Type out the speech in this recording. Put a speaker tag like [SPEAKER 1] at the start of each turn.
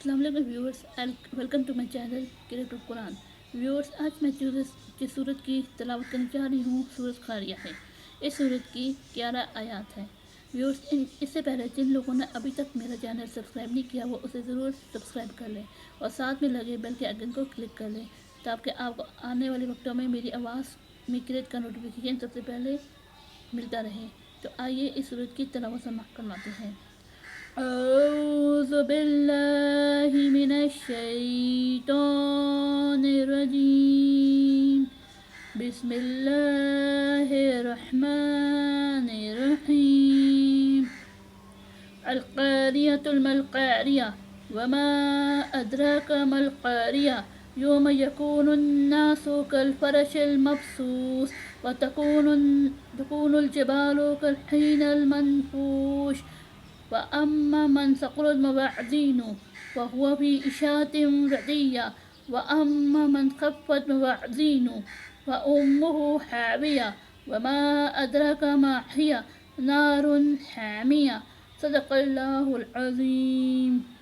[SPEAKER 1] السلام علیکم viewers, welcome to my channel character Quran viewers. آج میں جس سورت کی تلاوت کرنے جا رہی ہوں سورت قاریہ ہے۔ اس سورت کی 11 آیات ہیں ویورس۔ اس سے پہلے جن لوگوں نے ابھی تک میرا چینل سبسکرائب نہیں کیا وہ اسے ضرور سبسکرائب کر لیں اور ساتھ میں لگے بیل کے آئیکن کو کلک کر لیں تاکہ آپ کو آنے والے وقتوں میں میری آواز میں کریٹ کا نوٹیفیکیشن سب سے پہلے ملتا رہے۔ تو آئیے اس سورت کی تلاوت سماعت کرواتے ہیں۔ اعوذ باللہ من الشیطان الرجیم، بسم اللہ الرحمن الرحیم۔ القاریۃ ما القاریہ وما ادراک ما القاریہ یوم یکون الناس کالفرش المبثوث وتكون الجبال كالحين المنفوش وأما من ثقلت موازينه فهو في عيشة راضية وأما من خفت موازينه فأمه حاوية وما أدراك ما هي نار حامية۔ صدق اللہ العظیم۔